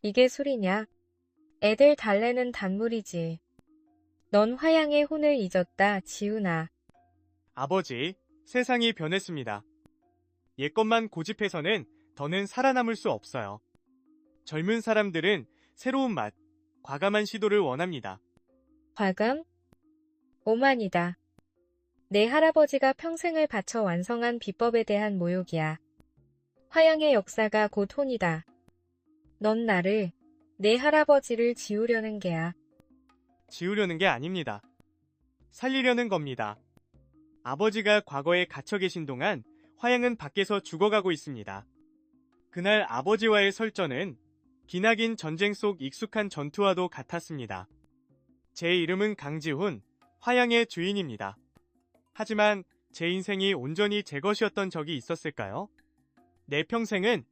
이게 술이냐? 애들 달래는 단물이지. 넌 화양의 혼을 잊었다, 지훈아. 아버지, 세상이 변했습니다. 옛것만 고집해서는 더는 살아남을 수 없어요. 젊은 사람들은 새로운 맛, 과감한 시도를 원합니다. 과감? 오만이다. 내 할아버지가 평생을 바쳐 완성한 비법에 대한 모욕이야. 화양의 역사가 곧 혼이다. 넌 나를, 내 할아버지를 지우려는 게야. 지우려는 게 아닙니다. 살리려는 겁니다. 아버지가 과거에 갇혀 계신 동안 화양은 밖에서 죽어가고 있습니다. 그날 아버지와의 설전은 기나긴 전쟁 속 익숙한 전투와도 같았습니다. 제 이름은 강지훈, 화양의 주인입니다. 하지만 제 인생이 온전히 제 것이었던 적이 있었을까요? 내 평생은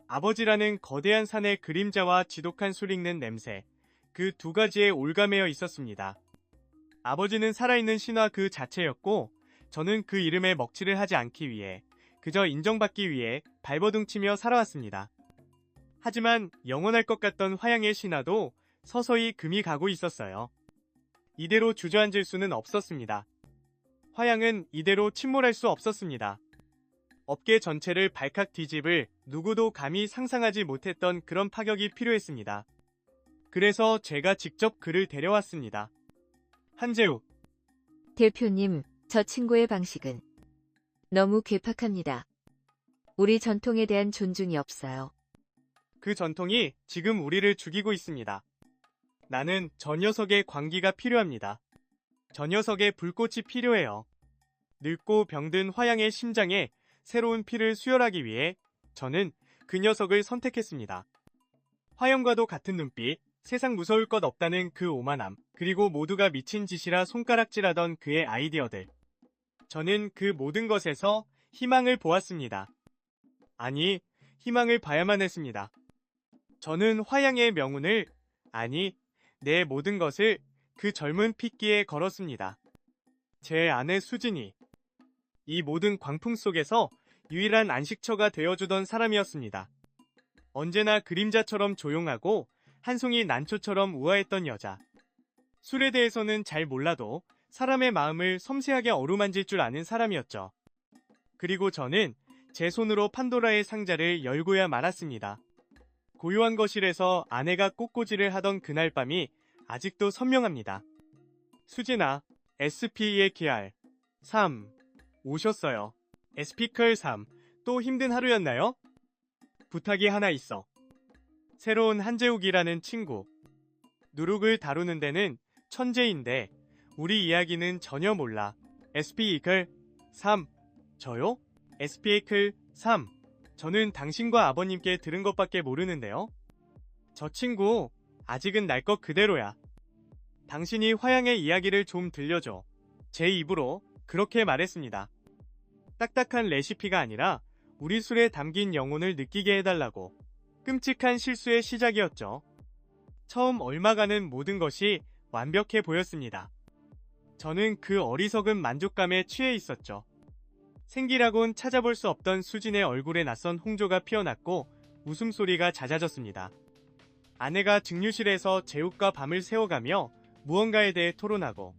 아버지라는 거대한 산의 그림자와 지독한 술 익는 냄새, 그 두 가지에 올가매어 있었습니다. 아버지는 살아있는 신화 그 자체였고, 저는 그 이름에 먹칠을 하지 않기 위해, 그저 인정받기 위해 발버둥치며 살아왔습니다. 하지만 영원할 것 같던 화양의 신화도 서서히 금이 가고 있었어요. 이대로 주저앉을 수는 없었습니다. 화양은 이대로 침몰할 수 없었습니다. 업계 전체를 발칵 뒤집을 누구도 감히 상상하지 못했던 그런 파격이 필요했습니다. 그래서 제가 직접 그를 데려왔습니다. 한재욱, 대표님, 저 친구의 방식은 너무 괴팍합니다. 우리 전통에 대한 존중이 없어요. 그 전통이 지금 우리를 죽이고 있습니다. 나는 저 녀석의 광기가 필요합니다. 저 녀석의 불꽃이 필요해요. 늙고 병든 화양의 심장에 새로운 피를 수혈하기 위해 저는 그 녀석을 선택했습니다. 화영과도 같은 눈빛, 세상 무서울 것 없다는 그 오만함, 그리고 모두가 미친 짓이라 손가락질하던 그의 아이디어들. 저는 그 모든 것에서 희망을 보았습니다. 아니, 희망을 봐야만 했습니다. 저는 화양의 명운을, 아니, 내 모든 것을 그 젊은 핏기에 걸었습니다. 제 아내 수진이 이 모든 광풍 속에서 유일한 안식처가 되어주던 사람이었습니다. 언제나 그림자처럼 조용하고 한 송이 난초처럼 우아했던 여자. 술에 대해서는 잘 몰라도 사람의 마음을 섬세하게 어루만질 줄 아는 사람이었죠. 그리고 저는 제 손으로 판도라의 상자를 열고야 말았습니다. 고요한 거실에서 아내가 꽃꽂이를 하던 그날 밤이 아직도 선명합니다. 수진아, SP의 KR 3 오셨어요. SP컬 3 또 힘든 하루였나요? 부탁이 하나 있어. 새로운 한재욱이라는 친구. 누룩을 다루는 데는 천재인데 우리 이야기는 전혀 몰라. SP이클 3 저요? SP이클 3 저는 당신과 아버님께 들은 것밖에 모르는데요. 저 친구 아직은 날 것 그대로야. 당신이 화양의 이야기를 좀 들려줘. 제 입으로 그렇게 말했습니다. 딱딱한 레시피가 아니라 우리 술에 담긴 영혼을 느끼게 해달라고. 끔찍한 실수의 시작이었죠. 처음 얽어가는 모든 것이 완벽해 보였습니다. 저는 그 어리석은 만족감에 취해 있었죠. 생기라곤 찾아볼 수 없던 수진의 얼굴에 낯선 홍조가 피어났고 웃음소리가 잦아졌습니다. 아내가 증류실에서 제욱과 밤을 새워가며 무언가에 대해 토론하고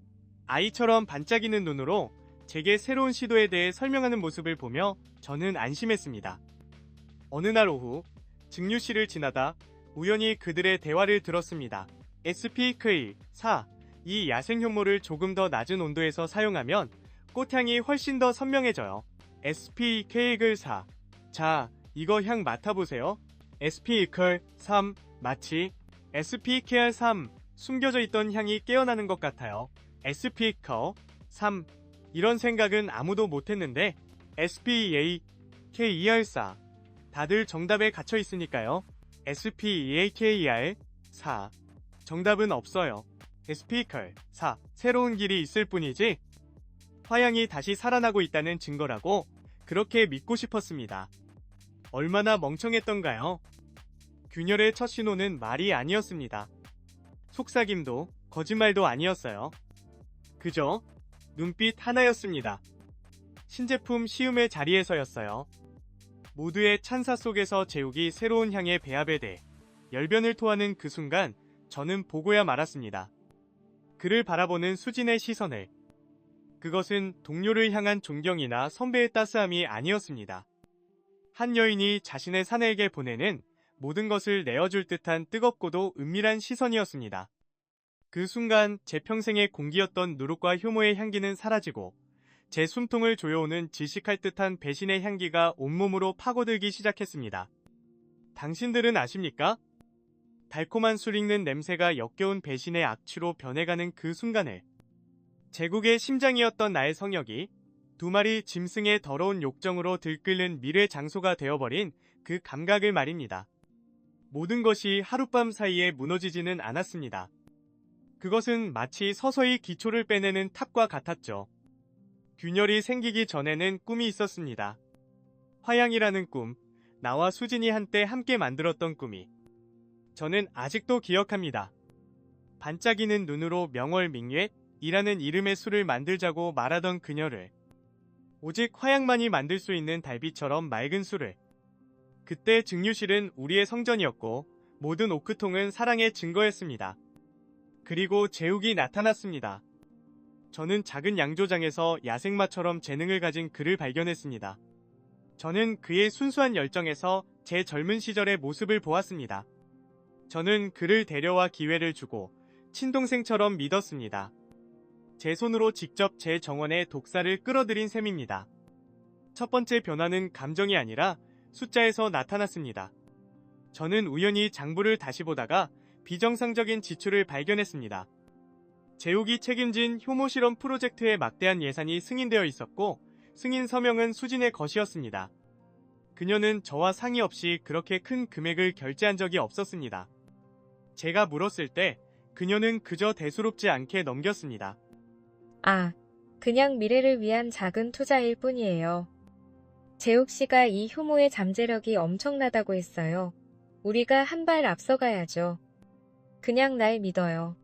아이처럼 반짝이는 눈으로 제게 새로운 시도에 대해 설명하는 모습을 보며 저는 안심했습니다. 어느 날 오후 증류실을 지나다 우연히 그들의 대화를 들었습니다. SPK 4 이 야생효모를 조금 더 낮은 온도에서 사용하면 꽃향이 훨씬 더 선명해져요. SPK 4 자, 이거 향 맡아보세요. SPK 3 마치 SPK 3 숨겨져 있던 향이 깨어나는 것 같아요. SPK 3 이런 생각은 아무도 못했는데 SPEA KER4 다들 정답에 갇혀 있으니까요. SPEA KER4 정답은 없어요. SPEAker 4 새로운 길이 있을 뿐이지 화양이 다시 살아나고 있다는 증거라고 그렇게 믿고 싶었습니다. 얼마나 멍청했던가요? 균열의 첫 신호는 말이 아니었습니다. 속삭임도 거짓말도 아니었어요. 그저 눈빛 하나였습니다. 신제품 시음의 자리에서였어요. 모두의 찬사 속에서 제욱이 새로운 향의 배합에 대해 열변을 토하는 그 순간 저는 보고야 말았습니다. 그를 바라보는 수진의 시선을. 그것은 동료를 향한 존경이나 선배의 따스함이 아니었습니다. 한 여인이 자신의 사내에게 보내는 모든 것을 내어줄 듯한 뜨겁고도 은밀한 시선이었습니다. 그 순간 제 평생의 공기였던 누룩과 효모의 향기는 사라지고 제 숨통을 조여오는 질식할 듯한 배신의 향기가 온몸으로 파고들기 시작했습니다. 당신들은 아십니까? 달콤한 술 익는 냄새가 역겨운 배신의 악취로 변해가는 그 순간을. 제국의 심장이었던 나의 성역이 두 마리 짐승의 더러운 욕정으로 들끓는 미래 장소가 되어버린 그 감각을 말입니다. 모든 것이 하룻밤 사이에 무너지지는 않았습니다. 그것은 마치 서서히 기초를 빼내는 탑과 같았죠. 균열이 생기기 전에는 꿈이 있었습니다. 화양이라는 꿈, 나와 수진이 한때 함께 만들었던 꿈이. 저는 아직도 기억합니다. 반짝이는 눈으로 명월밍예이라는 이름의 술을 만들자고 말하던 그녀를. 오직 화양만이 만들 수 있는 달빛처럼 맑은 술을. 그때 증류실은 우리의 성전이었고 모든 오크통은 사랑의 증거였습니다. 그리고 제욱이 나타났습니다. 저는 작은 양조장에서 야생마처럼 재능을 가진 그를 발견했습니다. 저는 그의 순수한 열정에서 제 젊은 시절의 모습을 보았습니다. 저는 그를 데려와 기회를 주고 친동생처럼 믿었습니다. 제 손으로 직접 제 정원에 독사를 끌어들인 셈입니다. 첫 번째 변화는 감정이 아니라 숫자에서 나타났습니다. 저는 우연히 장부를 다시 보다가 비정상적인 지출을 발견했습니다. 제욱이 책임진 효모 실험 프로젝트에 막대한 예산이 승인되어 있었고 승인 서명은 수진의 것이었습니다. 그녀는 저와 상의 없이 그렇게 큰 금액을 결제한 적이 없었습니다. 제가 물었을 때 그녀는 그저 대수롭지 않게 넘겼습니다. 아, 그냥 미래를 위한 작은 투자일 뿐이에요. 재욱 씨가 이 효모의 잠재력이 엄청나다고 했어요. 우리가 한 발 앞서가야죠. 그냥 날 믿어요.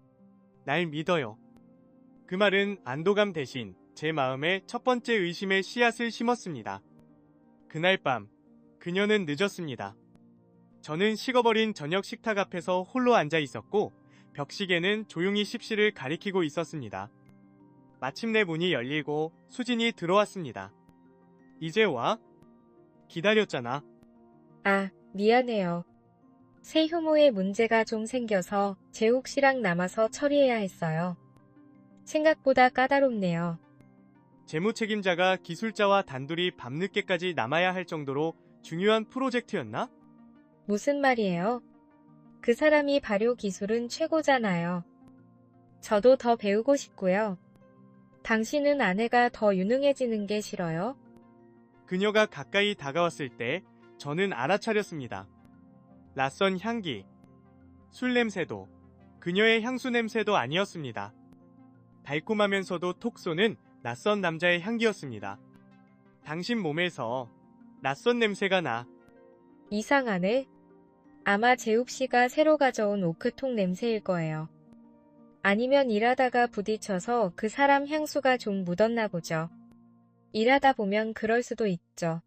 날 믿어요. 그 말은 안도감 대신 제 마음에 첫 번째 의심의 씨앗을 심었습니다. 그날 밤, 그녀는 늦었습니다. 저는 식어버린 저녁 식탁 앞에서 홀로 앉아 있었고 벽시계는 조용히 십시를 가리키고 있었습니다. 마침내 문이 열리고 수진이 들어왔습니다. 이제 와? 기다렸잖아. 아, 미안해요. 새 효모에 문제가 좀 생겨서 재욱 씨랑 남아서 처리해야 했어요. 생각보다 까다롭네요. 재무 책임자가 기술자와 단둘이 밤늦게까지 남아야 할 정도로 중요한 프로젝트였나? 무슨 말이에요? 그 사람이 발효 기술은 최고잖아요. 저도 더 배우고 싶고요. 당신은 아내가 더 유능해지는 게 싫어요? 그녀가 가까이 다가왔을 때 저는 알아차렸습니다. 낯선 향기, 술 냄새도, 그녀의 향수 냄새도 아니었습니다. 달콤하면서도 톡 쏘는 낯선 남자의 향기였습니다. 당신 몸에서 낯선 냄새가 나. 이상하네. 아마 재욱 씨가 새로 가져온 오크통 냄새일 거예요. 아니면 일하다가 부딪혀서 그 사람 향수가 좀 묻었나 보죠. 일하다 보면 그럴 수도 있죠.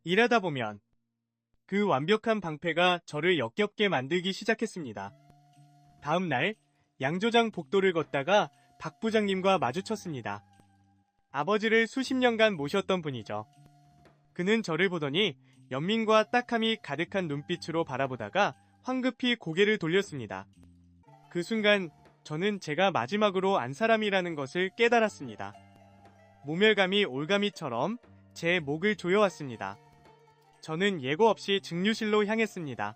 일하다 보면 그 완벽한 방패가 저를 역겹게 만들기 시작했습니다. 다음 날 양조장 복도를 걷다가 박 부장님과 마주쳤습니다. 아버지를 수십 년간 모셨던 분이죠. 그는 저를 보더니 연민과 딱함이 가득한 눈빛으로 바라보다가 황급히 고개를 돌렸습니다. 그 순간 저는 제가 마지막으로 안 사람이라는 것을 깨달았습니다. 모멸감이 올가미처럼 제 목을 조여왔습니다. 저는 예고 없이 증류실로 향했습니다.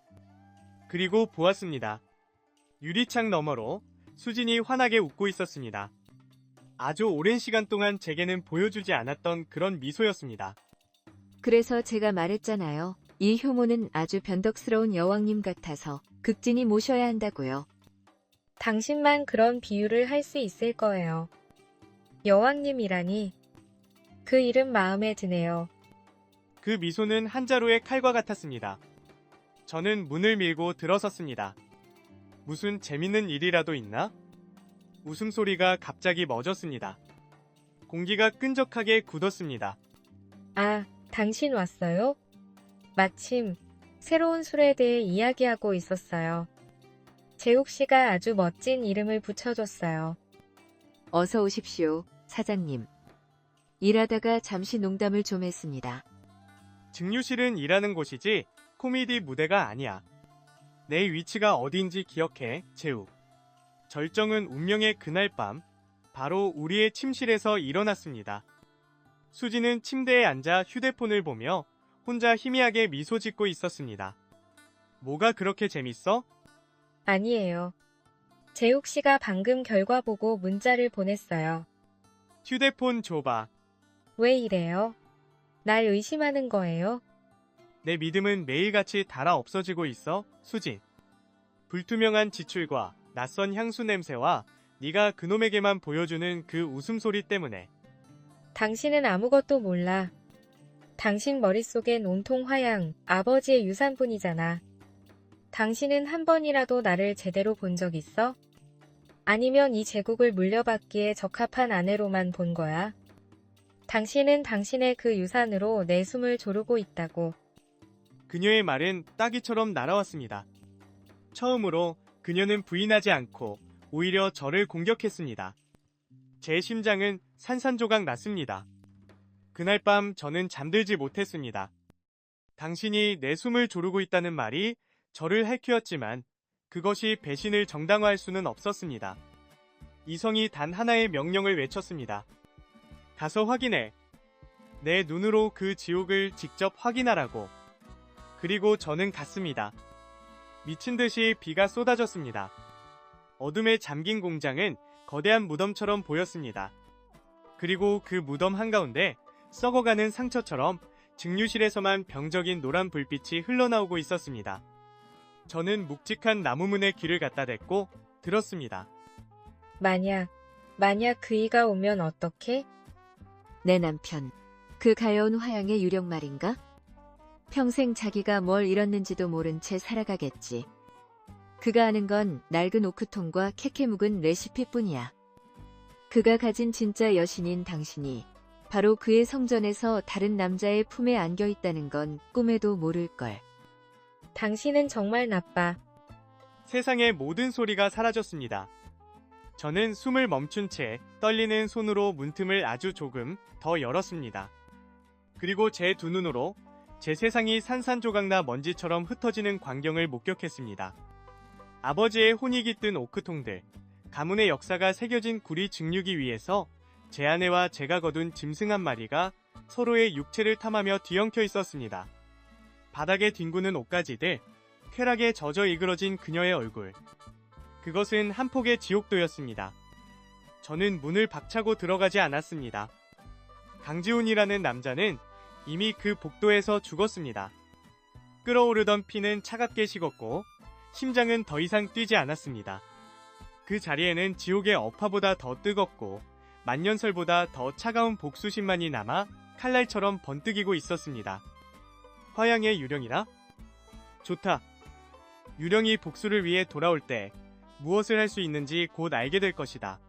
그리고 보았습니다. 유리창 너머로 수진이 환하게 웃고 있었습니다. 아주 오랜 시간 동안 제게는 보여주지 않았던 그런 미소였습니다. 그래서 제가 말했잖아요. 이 효모는 아주 변덕스러운 여왕님 같아서 극진히 모셔야 한다고요. 당신만 그런 비유를 할 수 있을 거예요. 여왕님이라니. 그 이름 마음에 드네요. 그 미소는 한 자루의 칼과 같았습니다. 저는 문을 밀고 들어섰습니다. 무슨 재밌는 일이라도 있나? 웃음소리가 갑자기 멎었습니다. 공기가 끈적하게 굳었습니다. 아, 당신 왔어요? 마침 새로운 술에 대해 이야기하고 있었어요. 재욱 씨가 아주 멋진 이름을 붙여줬어요. 어서 오십시오, 사장님. 일하다가 잠시 농담을 좀 했습니다. 증류실은 일하는 곳이지 코미디 무대가 아니야. 내 위치가 어딘지 기억해, 재욱. 절정은 운명의 그날 밤, 바로 우리의 침실에서 일어났습니다. 수지는 침대에 앉아 휴대폰을 보며 혼자 희미하게 미소 짓고 있었습니다. 뭐가 그렇게 재밌어? 아니에요. 재욱 씨가 방금 결과 보고 문자를 보냈어요. 휴대폰 줘봐. 왜 이래요? 날 의심하는 거예요? 내 믿음은 매일같이 달아 없어지고 있어, 수진. 불투명한 지출과 낯선 향수 냄새와 네가 그놈에게만 보여주는 그 웃음소리 때문에. 당신은 아무것도 몰라. 당신 머릿속엔 온통 화양, 아버지의 유산뿐이잖아. 당신은 한 번이라도 나를 제대로 본 적 있어? 아니면 이 제국을 물려받기에 적합한 아내로만 본 거야? 당신은 당신의 그 유산으로 내 숨을 조르고 있다고. 그녀의 말은 따기처럼 날아왔습니다. 처음으로 그녀는 부인하지 않고 오히려 저를 공격했습니다. 제 심장은 산산조각 났습니다. 그날 밤 저는 잠들지 못했습니다. 당신이 내 숨을 조르고 있다는 말이 저를 할퀴었지만 그것이 배신을 정당화할 수는 없었습니다. 이성이 단 하나의 명령을 외쳤습니다. 가서 확인해. 내 눈으로 그 지옥을 직접 확인하라고. 그리고 저는 갔습니다. 미친 듯이 비가 쏟아졌습니다. 어둠에 잠긴 공장은 거대한 무덤처럼 보였습니다. 그리고 그 무덤 한가운데 썩어가는 상처처럼 증류실에서만 병적인 노란 불빛이 흘러나오고 있었습니다. 저는 묵직한 나무문에 귀를 갖다 댔고 들었습니다. 만약 그이가 오면 어떡해? 내 남편, 그 가여운 화양의 유령 말인가? 평생 자기가 뭘 잃었는지도 모른 채 살아가겠지. 그가 아는 건 낡은 오크통과 캐캐 묵은 레시피뿐이야. 그가 가진 진짜 여신인 당신이 바로 그의 성전에서 다른 남자의 품에 안겨 있다는 건 꿈에도 모를걸. 당신은 정말 나빠. 세상의 모든 소리가 사라졌습니다. 저는 숨을 멈춘 채 떨리는 손으로 문틈을 아주 조금 더 열었습니다. 그리고 제 두 눈으로 제 세상이 산산조각나 먼지처럼 흩어지는 광경을 목격했습니다. 아버지의 혼이 깃든 오크통들, 가문의 역사가 새겨진 구리 증류기 위에서 제 아내와 제가 거둔 짐승 한 마리가 서로의 육체를 탐하며 뒤엉켜 있었습니다. 바닥에 뒹구는 옷가지들, 쾌락에 젖어 이그러진 그녀의 얼굴. 그것은 한 폭의 지옥도였습니다. 저는 문을 박차고 들어가지 않았습니다. 강지훈이라는 남자는 이미 그 복도에서 죽었습니다. 끓어오르던 피는 차갑게 식었고 심장은 더 이상 뛰지 않았습니다. 그 자리에는 지옥의 업화보다 더 뜨겁고 만년설보다 더 차가운 복수심만이 남아 칼날처럼 번뜩이고 있었습니다. 화양의 유령이라? 좋다. 유령이 복수를 위해 돌아올 때 무엇을 할 수 있는지 곧 알게 될 것이다.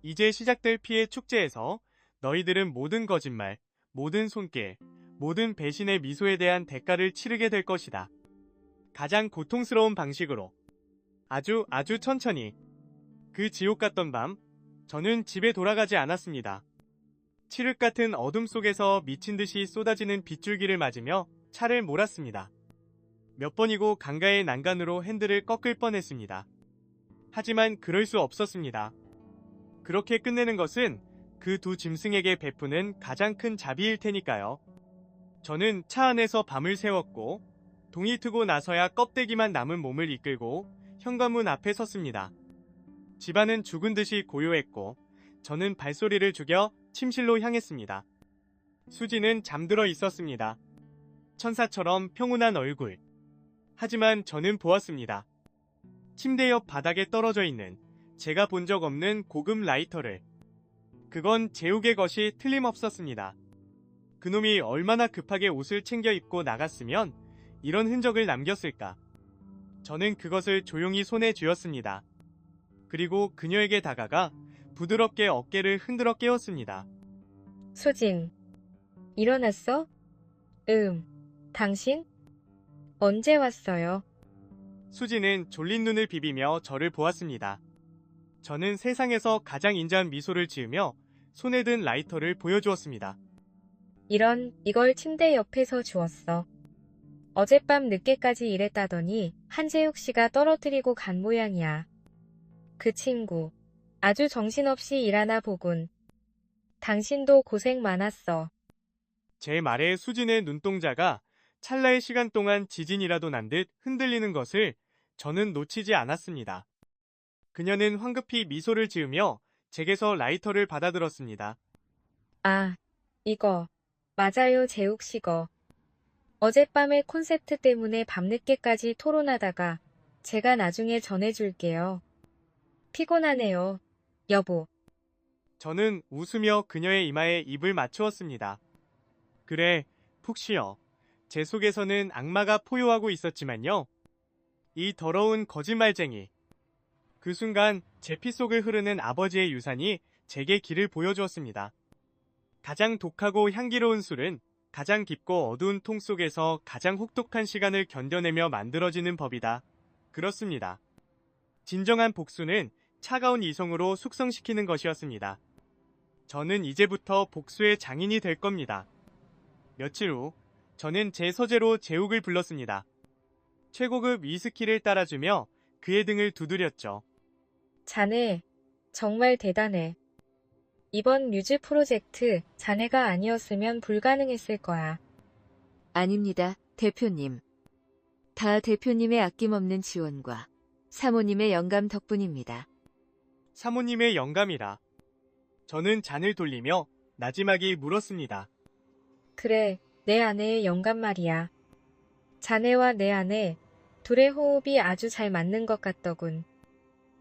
이제 시작될 피해 축제에서 너희들은 모든 거짓말, 모든 손길, 모든 배신의 미소에 대한 대가를 치르게 될 것이다. 가장 고통스러운 방식으로. 아주 천천히. 그 지옥 같던 밤, 저는 집에 돌아가지 않았습니다. 칠흑 같은 어둠 속에서 미친 듯이 쏟아지는 빗줄기를 맞으며 차를 몰았습니다. 몇 번이고 강가의 난간으로 핸들을 꺾을 뻔했습니다. 하지만 그럴 수 없었습니다. 그렇게 끝내는 것은 그 두 짐승에게 베푸는 가장 큰 자비일 테니까요. 저는 차 안에서 밤을 새웠고 동이 트고 나서야 껍데기만 남은 몸을 이끌고 현관문 앞에 섰습니다. 집안은 죽은 듯이 고요했고 저는 발소리를 죽여 침실로 향했습니다. 수지는 잠들어 있었습니다. 천사처럼 평온한 얼굴. 하지만 저는 보았습니다. 침대 옆 바닥에 떨어져 있는 제가 본 적 없는 고급 라이터를. 그건 재욱의 것이 틀림없었습니다. 그놈이 얼마나 급하게 옷을 챙겨 입고 나갔으면 이런 흔적을 남겼을까. 저는 그것을 조용히 손에 쥐었습니다. 그리고 그녀에게 다가가 부드럽게 어깨를 흔들어 깨웠습니다. 수진. 일어났어? 당신? 언제 왔어요? 수지는 졸린 눈을 비비며 저를 보았습니다. 저는 세상에서 가장 인자한 미소를 지으며 손에 든 라이터를 보여주었습니다. 이걸 침대 옆에서 주웠어. 어젯밤 늦게까지 일했다더니 한재욱 씨가 떨어뜨리고 간 모양이야. 그 친구, 아주 정신없이 일하나 보군. 당신도 고생 많았어. 제 말에 수진의 눈동자가 찰나의 시간 동안 지진이라도 난 듯 흔들리는 것을 저는 놓치지 않았습니다. 그녀는 황급히 미소를 지으며 제게서 라이터를 받아들었습니다. 아, 이거. 맞아요, 재욱 씨 거. 어젯밤에 콘셉트 때문에 밤늦게까지 토론하다가 제가 나중에 전해줄게요. 피곤하네요, 여보. 저는 웃으며 그녀의 이마에 입을 맞추었습니다. 그래, 푹 쉬어. 제 속에서는 악마가 포효하고 있었지만요. 이 더러운 거짓말쟁이. 그 순간 제 피 속을 흐르는 아버지의 유산이 제게 길을 보여주었습니다. 가장 독하고 향기로운 술은 가장 깊고 어두운 통 속에서 가장 혹독한 시간을 견뎌내며 만들어지는 법이다. 그렇습니다. 진정한 복수는 차가운 이성으로 숙성시키는 것이었습니다. 저는 이제부터 복수의 장인이 될 겁니다. 며칠 후, 저는 제 서재로 재욱을 불렀습니다. 최고급 위스키를 따라주며 그의 등을 두드렸죠. 자네, 정말 대단해. 이번 뮤즈 프로젝트 자네가 아니었으면 불가능했을 거야. 아닙니다, 대표님. 다 대표님의 아낌없는 지원과 사모님의 영감 덕분입니다. 사모님의 영감이라. 저는 잔을 돌리며 나지막이 물었습니다. 그래, 내 아내의 영감 말이야. 자네와 내 아내, 둘의 호흡이 아주 잘 맞는 것 같더군.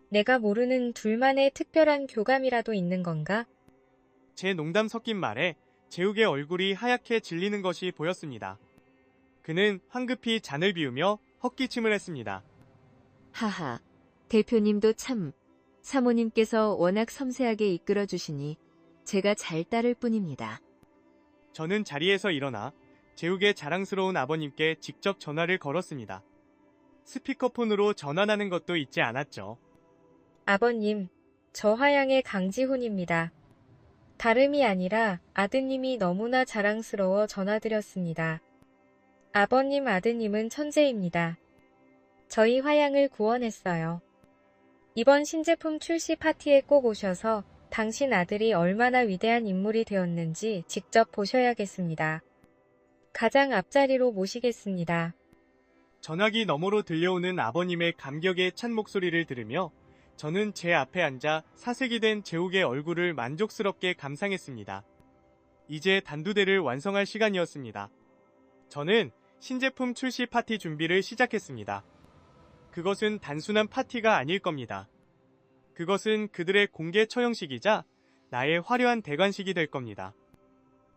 내가 모르는 둘만의 특별한 교감이라도 있는 건가? 제 농담 섞인 말에 재욱의 얼굴이 하얗게 질리는 것이 보였습니다. 그는 황급히 잔을 비우며 헛기침을 했습니다. 하하, 대표님도 참, 사모님께서 워낙 섬세하게 이끌어 주시니 제가 잘 따를 뿐입니다. 저는 자리에서 일어나 재욱의 자랑스러운 아버님께 직접 전화를 걸었습니다. 스피커폰으로 전환하는 것도 잊지 않았죠. 아버님, 저 화양의 강지훈입니다. 다름이 아니라 아드님이 너무나 자랑스러워 전화드렸습니다. 아버님 아드님은 천재입니다. 저희 화양을 구원했어요. 이번 신제품 출시 파티에 꼭 오셔서 당신 아들이 얼마나 위대한 인물이 되었는지 직접 보셔야겠습니다. 가장 앞자리로 모시겠습니다. 전화기 너머로 들려오는 아버님의 감격에 찬 목소리를 들으며 저는 제 앞에 앉아 사색이 된 재욱의 얼굴을 만족스럽게 감상했습니다. 이제 단두대를 완성할 시간이었습니다. 저는 신제품 출시 파티 준비를 시작했습니다. 그것은 단순한 파티가 아닐 겁니다. 그것은 그들의 공개 처형식이자 나의 화려한 대관식이 될 겁니다.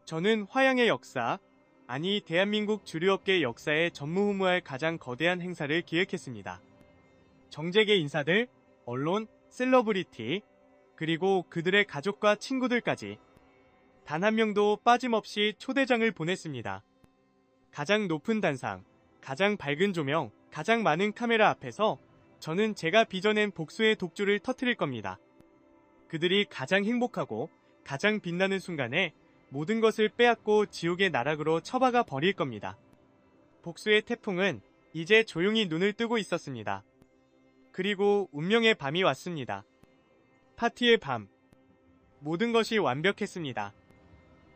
저는 화양의 역사, 아니 대한민국 주류업계 역사에 전무후무할 가장 거대한 행사를 기획했습니다. 정재계 인사들, 언론, 셀러브리티, 그리고 그들의 가족과 친구들까지 단 한 명도 빠짐없이 초대장을 보냈습니다. 가장 높은 단상, 가장 밝은 조명, 가장 많은 카메라 앞에서 저는 제가 빚어낸 복수의 독주를 터뜨릴 겁니다. 그들이 가장 행복하고 가장 빛나는 순간에 모든 것을 빼앗고 지옥의 나락으로 처박아 버릴 겁니다. 복수의 태풍은 이제 조용히 눈을 뜨고 있었습니다. 그리고 운명의 밤이 왔습니다. 파티의 밤. 모든 것이 완벽했습니다.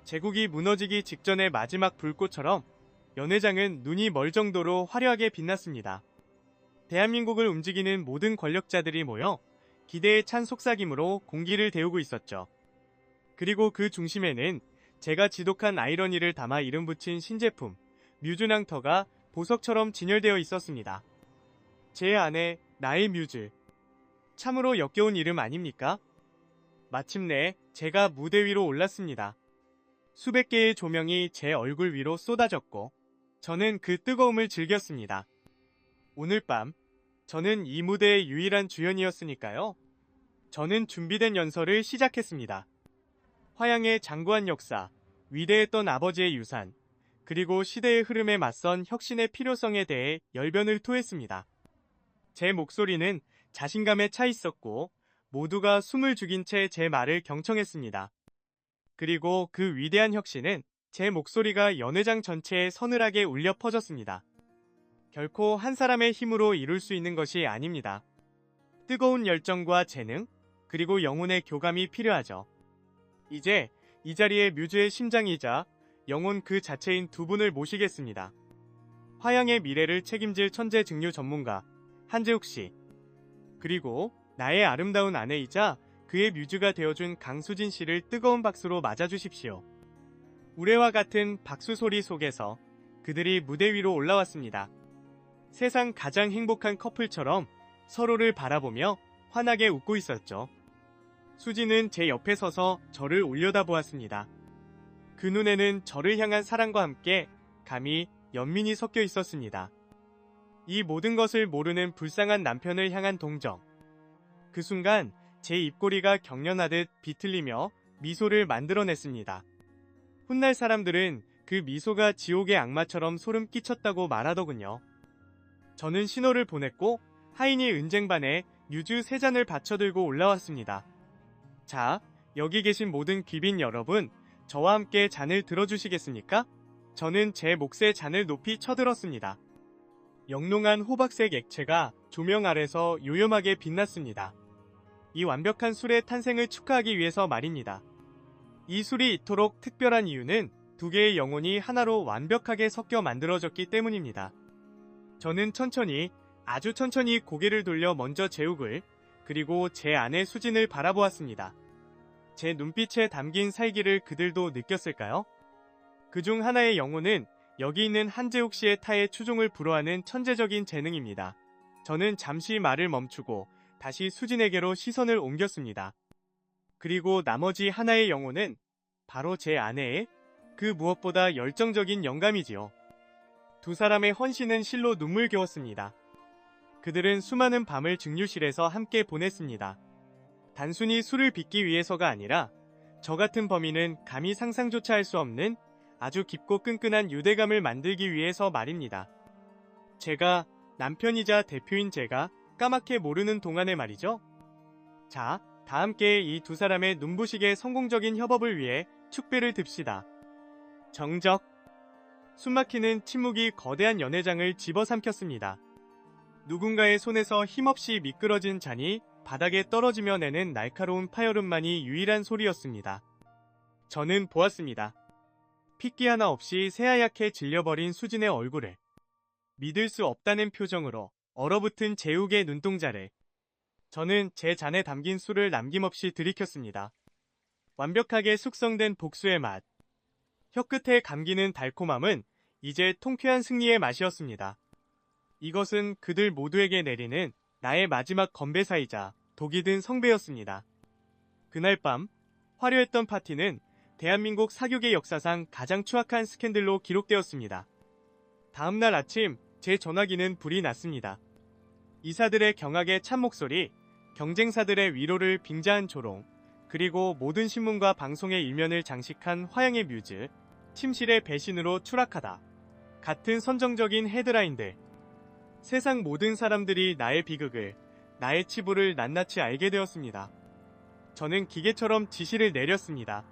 제국이 무너지기 직전의 마지막 불꽃처럼 연회장은 눈이 멀 정도로 화려하게 빛났습니다. 대한민국을 움직이는 모든 권력자들이 모여 기대에 찬 속삭임으로 공기를 데우고 있었죠. 그리고 그 중심에는 제가 지독한 아이러니를 담아 이름 붙인 신제품 뮤즈낭터가 보석처럼 진열되어 있었습니다. 제 아내, 나의 뮤즈. 참으로 역겨운 이름 아닙니까? 마침내 제가 무대 위로 올랐습니다. 수백 개의 조명이 제 얼굴 위로 쏟아졌고 저는 그 뜨거움을 즐겼습니다. 오늘 밤 저는 이 무대의 유일한 주연이었으니까요. 저는 준비된 연설을 시작했습니다. 화양의 장구한 역사, 위대했던 아버지의 유산, 그리고 시대의 흐름에 맞선 혁신의 필요성에 대해 열변을 토했습니다. 제 목소리는 자신감에 차 있었고 모두가 숨을 죽인 채 제 말을 경청했습니다. 그리고 그 위대한 혁신은 제 목소리가 연회장 전체에 서늘하게 울려 퍼졌습니다. 결코 한 사람의 힘으로 이룰 수 있는 것이 아닙니다. 뜨거운 열정과 재능, 그리고 영혼의 교감이 필요하죠. 이제 이 자리에 뮤즈의 심장이자 영혼 그 자체인 두 분을 모시겠습니다. 화양의 미래를 책임질 천재 증류 전문가 한재욱 씨, 그리고 나의 아름다운 아내이자 그의 뮤즈가 되어준 강수진 씨를 뜨거운 박수로 맞아주십시오. 우레와 같은 박수 소리 속에서 그들이 무대 위로 올라왔습니다. 세상 가장 행복한 커플처럼 서로를 바라보며 환하게 웃고 있었죠. 수지는 제 옆에 서서 저를 올려다보았습니다. 그 눈에는 저를 향한 사랑과 함께 감히 연민이 섞여 있었습니다. 이 모든 것을 모르는 불쌍한 남편을 향한 동정. 그 순간 제 입꼬리가 경련하듯 비틀리며 미소를 만들어냈습니다. 훗날 사람들은 그 미소가 지옥의 악마처럼 소름 끼쳤다고 말하더군요. 저는 신호를 보냈고 하인이 은쟁반에 뮤즈 3잔을 받쳐들고 올라왔습니다. 자, 여기 계신 모든 귀빈 여러분, 저와 함께 잔을 들어주시겠습니까? 저는 제 몫에 잔을 높이 쳐들었습니다. 영롱한 호박색 액체가 조명 아래서 요염하게 빛났습니다. 이 완벽한 술의 탄생을 축하하기 위해서 말입니다. 이 술이 이토록 특별한 이유는 두 개의 영혼이 하나로 완벽하게 섞여 만들어졌기 때문입니다. 저는 천천히, 아주 천천히 고개를 돌려 먼저 재욱을, 그리고 제 아내 수진을 바라보았습니다. 제 눈빛에 담긴 살기를 그들도 느꼈을까요? 그중 하나의 영혼은 여기 있는 한재욱 씨의 타의 추종을 불허하는 천재적인 재능입니다. 저는 잠시 말을 멈추고 다시 수진에게로 시선을 옮겼습니다. 그리고 나머지 하나의 영혼은 바로 제 아내의 그 무엇보다 열정적인 영감이지요. 두 사람의 헌신은 실로 눈물겨웠습니다. 그들은 수많은 밤을 증류실에서 함께 보냈습니다. 단순히 술을 빚기 위해서가 아니라 저 같은 범인은 감히 상상조차 할 수 없는 아주 깊고 끈끈한 유대감을 만들기 위해서 말입니다. 제가, 남편이자 대표인 제가 까맣게 모르는 동안에 말이죠. 자, 다 함께 이 두 사람의 눈부시게 성공적인 협업을 위해 축배를 듭시다. 정적. 숨막히는 침묵이 거대한 연회장을 집어삼켰습니다. 누군가의 손에서 힘없이 미끄러진 잔이 바닥에 떨어지며 내는 날카로운 파열음만이 유일한 소리였습니다. 저는 보았습니다. 핏기 하나 없이 새하얗게 질려버린 수진의 얼굴을, 믿을 수 없다는 표정으로 얼어붙은 재욱의 눈동자를. 저는 제 잔에 담긴 술을 남김없이 들이켰습니다. 완벽하게 숙성된 복수의 맛. 혀끝에 감기는 달콤함은 이제 통쾌한 승리의 맛이었습니다. 이것은 그들 모두에게 내리는 나의 마지막 건배사이자 독이 든 성배였습니다. 그날 밤 화려했던 파티는 대한민국 사교계 역사상 가장 추악한 스캔들로 기록되었습니다. 다음날 아침 제 전화기는 불이 났습니다. 이사들의 경악의 찬 목소리, 경쟁사들의 위로를 빙자한 조롱, 그리고 모든 신문과 방송의 일면을 장식한 화양의 뮤즈, 침실의 배신으로 추락하다. 같은 선정적인 헤드라인들. 세상 모든 사람들이 나의 비극을, 나의 치부를 낱낱이 알게 되었습니다. 저는 기계처럼 지시를 내렸습니다.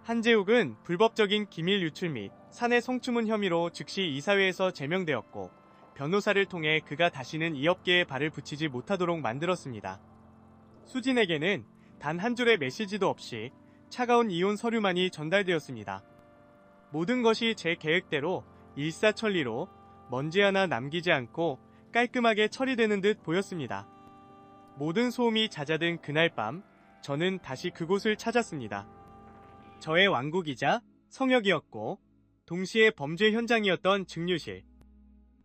한재욱은 불법적인 기밀 유출 및 사내 성추문 혐의로 즉시 이사회에서 제명되었고 변호사를 통해 그가 다시는 이 업계에 발을 붙이지 못하도록 만들었습니다. 수진에게는 단 한 줄의 메시지도 없이 차가운 이혼 서류만이 전달되었습니다. 모든 것이 제 계획대로 일사천리로 먼지 하나 남기지 않고 깔끔하게 처리되는 듯 보였습니다. 모든 소음이 잦아든 그날 밤, 저는 다시 그곳을 찾았습니다. 저의 왕국이자 성역이었고 동시에 범죄 현장이었던 증류실.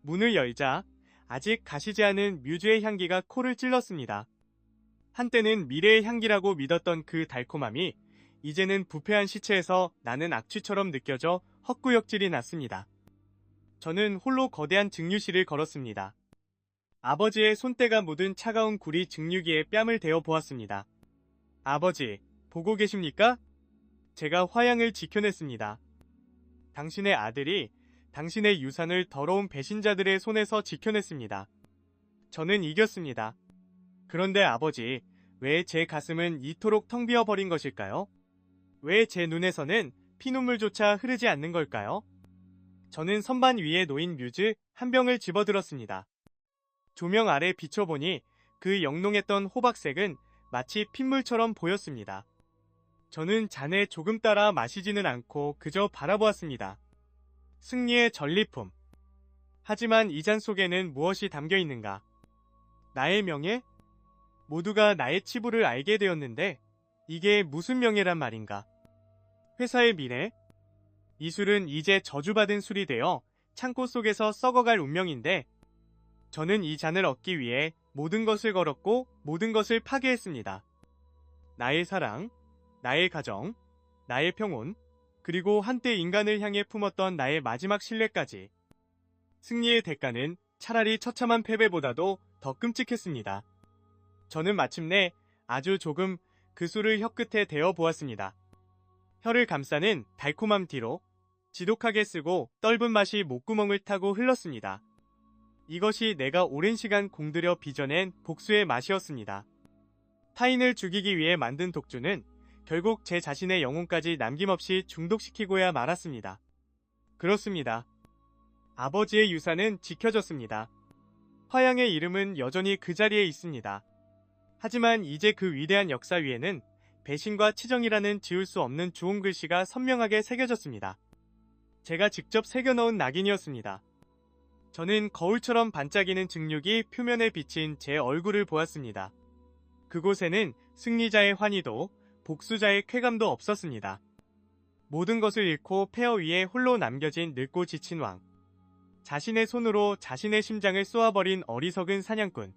문을 열자 아직 가시지 않은 뮤즈의 향기가 코를 찔렀습니다. 한때는 미래의 향기라고 믿었던 그 달콤함이 이제는 부패한 시체에서 나는 악취처럼 느껴져 헛구역질이 났습니다. 저는 홀로 거대한 증류실을 걸었습니다. 아버지의 손때가 묻은 차가운 굴이 증류기에 뺨을 대어 보았습니다. 아버지, 보고 계십니까? 제가 화양을 지켜냈습니다. 당신의 아들이 당신의 유산을 더러운 배신자들의 손에서 지켜냈습니다. 저는 이겼습니다. 그런데 아버지, 왜 제 가슴은 이토록 텅 비어버린 것일까요? 왜 제 눈에서는 피눈물조차 흐르지 않는 걸까요? 저는 선반 위에 놓인 뮤즈 한 병을 집어들었습니다. 조명 아래 비춰보니 그 영롱했던 호박색은 마치 핏물처럼 보였습니다. 저는 잔에 조금 따라 마시지는 않고 그저 바라보았습니다. 승리의 전리품. 하지만 이 잔 속에는 무엇이 담겨 있는가? 나의 명예? 모두가 나의 치부를 알게 되었는데 이게 무슨 명예란 말인가? 회사의 미래? 이 술은 이제 저주받은 술이 되어 창고 속에서 썩어갈 운명인데 저는 이 잔을 얻기 위해 모든 것을 걸었고 모든 것을 파괴했습니다. 나의 사랑, 나의 가정, 나의 평온, 그리고 한때 인간을 향해 품었던 나의 마지막 신뢰까지. 승리의 대가는 차라리 처참한 패배보다도 더 끔찍했습니다. 저는 마침내 아주 조금 그 술을 혀끝에 대어 보았습니다. 혀를 감싸는 달콤함 뒤로 지독하게 쓰고 떫은 맛이 목구멍을 타고 흘렀습니다. 이것이 내가 오랜 시간 공들여 빚어낸 복수의 맛이었습니다. 타인을 죽이기 위해 만든 독주는 결국 제 자신의 영혼까지 남김없이 중독시키고야 말았습니다. 그렇습니다. 아버지의 유산은 지켜졌습니다. 화양의 이름은 여전히 그 자리에 있습니다. 하지만 이제 그 위대한 역사 위에는 배신과 치정이라는 지울 수 없는 주홍 글씨가 선명하게 새겨졌습니다. 제가 직접 새겨넣은 낙인이었습니다. 저는 거울처럼 반짝이는 증류기 표면에 비친 제 얼굴을 보았습니다. 그곳에는 승리자의 환희도 복수자의 쾌감도 없었습니다. 모든 것을 잃고 폐허 위에 홀로 남겨진 늙고 지친 왕. 자신의 손으로 자신의 심장을 쏘아버린 어리석은 사냥꾼.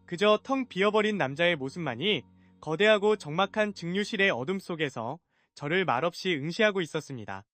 그저 텅 비어버린 남자의 모습만이 거대하고 적막한 증류실의 어둠 속에서 저를 말없이 응시하고 있었습니다.